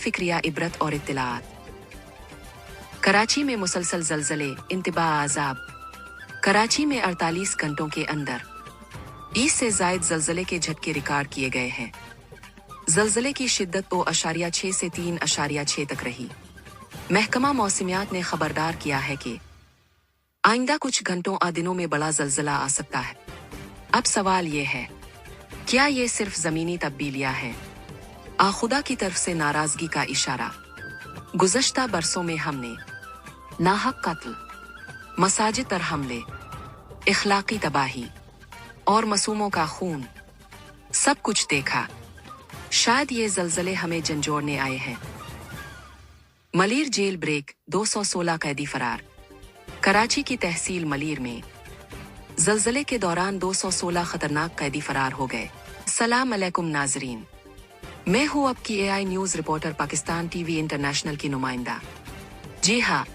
फिक्रिया इबरत और इत्तिलात। कराची में मुसलसल जलजले, इंतबा आजाब। कराची में 48 घंटों के अंदर 20 से जायद जलजले के झटके रिकॉर्ड किए गए हैं। जलजले की शिद्दत 2.6 से 3.6 तक रही। महकमा मौसमियात ने खबरदार किया है कि आइंदा कुछ घंटों और दिनों में बड़ा जलजला आ सकता है। अब सवाल ये है, क्या ये सिर्फ जमीनी तब्दीलियां हैं? खुदा की तरफ से नाराजगी का इशारा। गुज़श्ता बरसों में हमने नाहक कत्ल, मसाजिद पर हमले, इखलाकी तबाही और मासूमों का खून सब कुछ देखा। शायद ये जलजले हमें झंझोड़ने आए हैं। मलीर जेल ब्रेक, 216 कैदी फरार। कराची की तहसील मलीर में जलजले के दौरान 216 खतरनाक कैदी फरार हो गए। सलाम अलैकुम नाजरीन, मैं हूँ आपकी AI news reporter Pakistan TV international की नुमाइंदा। जी हाँ,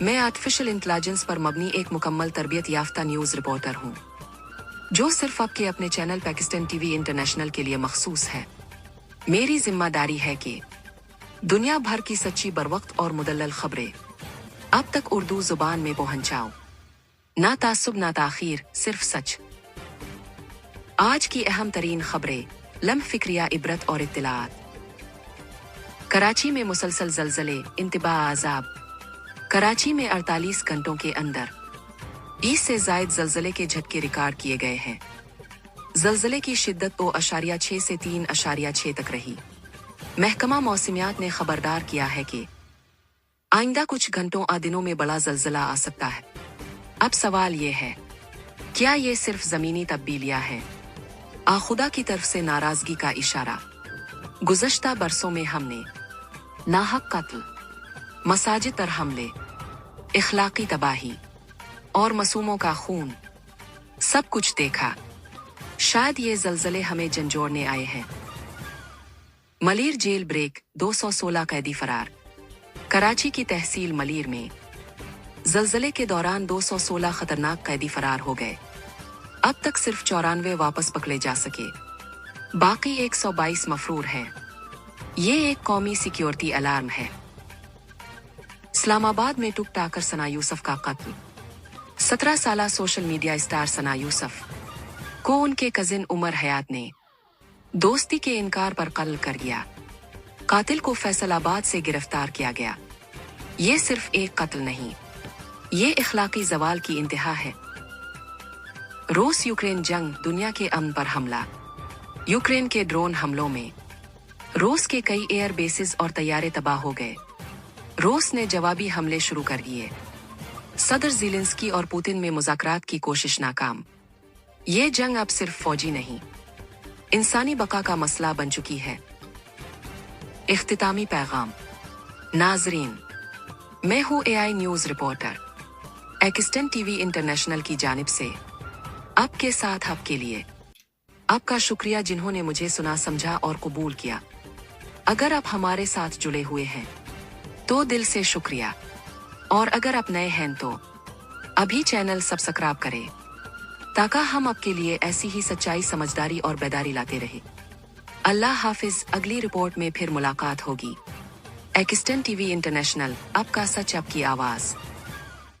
मैं आर्टिफिशियल इंटेलिजेंस पर मबनी एक मुकम्मल तरबियत याफ्ता न्यूज़ रिपोर्टर हूँ, जो सिर्फ आपके अपने चैनल पाकिस्तान TV इंटरनेशनल के लिए मखसूस है। मेरी जिम्मेदारी है कि दुनिया भर की सच्ची बरवक्त और मुदल्लल खबरें अब तक उर्दू जुबान में पहुंचाऊं। ना तासुब ना ताखीर, सिर्फ सच। आज की अहम तरीन खबरें, लम्ह फिक्रिया इबरत और इत्तिलात। कराची में मुसलसल जलजले, इंतबा आजाब। कराची में 48 घंटों के अंदर 20 से जायद जलजले के झटके रिकॉर्ड किए गए हैं। जलजले की शिद्दत 2.6 से 3.6 तक रही। महकमा मौसमियात ने खबरदार किया है कि आइंदा कुछ घंटों और दिनों में बड़ा जलजला आ सकता है। अब सवाल ये है, क्या ये सिर्फ जमीनी तब्दीलियां हैं? खुदा की तरफ से नाराजगी का इशारा। गुज़श्ता बरसों में हमने नाहक कत्ल, मसाजिद पर हमले, इखलाकी तबाही और मासूमों का खून सब कुछ देखा। शायद ये जलजले हमें झंझोड़ने आए हैं। मलीर जेल ब्रेक, 216 कैदी फरार। कराची की तहसील मलीर में जलजले के दौरान 216 खतरनाक कैदी फरार हो गए। अब तक सिर्फ 94 वापस पकड़े जा सके, बाकी 122 मफरूर हैं। ये एक कौमी सिक्योरिटी अलार्म है। इस्लामाबाद में टुक टाकर सना यूसुफ का कत्ल। 17 साला सोशल मीडिया स्टार सना यूसुफ को उनके कजिन उमर हयात ने दोस्ती के इनकार पर कत्ल कर दिया। कातिल को फैसलाबाद से गिरफ्तार किया गया। ये सिर्फ एक कत्ल नहीं, ये इखलाकी जवाल की इंतहा है। रूस यूक्रेन जंग, दुनिया के अमन पर हमला। यूक्रेन के ड्रोन हमलों में रूस के कई एयर बेसिस और तैयारे तबाह हो गए। रूस ने जवाबी हमले शुरू कर दिए। सदर ज़ेलेंस्की और पुतिन में मुज़ाकरात की कोशिश नाकाम। ये जंग अब सिर्फ फौजी नहीं, इंसानी बका का मसला बन चुकी है। इख्तितामी पैगाम। नाजरीन, मैं हूँ AI news reporter Pakistan TV international की जानिब से आपके साथ आपके लिए। आपका शुक्रिया जिन्होंने मुझे सुना, समझा और कबूल किया। अगर आप हमारे साथ जुड़े हुए हैं तो दिल से शुक्रिया, और अगर आप नए हैं तो अभी चैनल सब्सक्राइब करें, ताकि हम आपके लिए ऐसी ही सच्चाई, समझदारी और बेदारी लाते रहे। अल्लाह हाफिज। अगली रिपोर्ट में फिर मुलाकात होगी। पाकिस्तान TV इंटरनेशनल, आपका सच, आपकी आवाज़।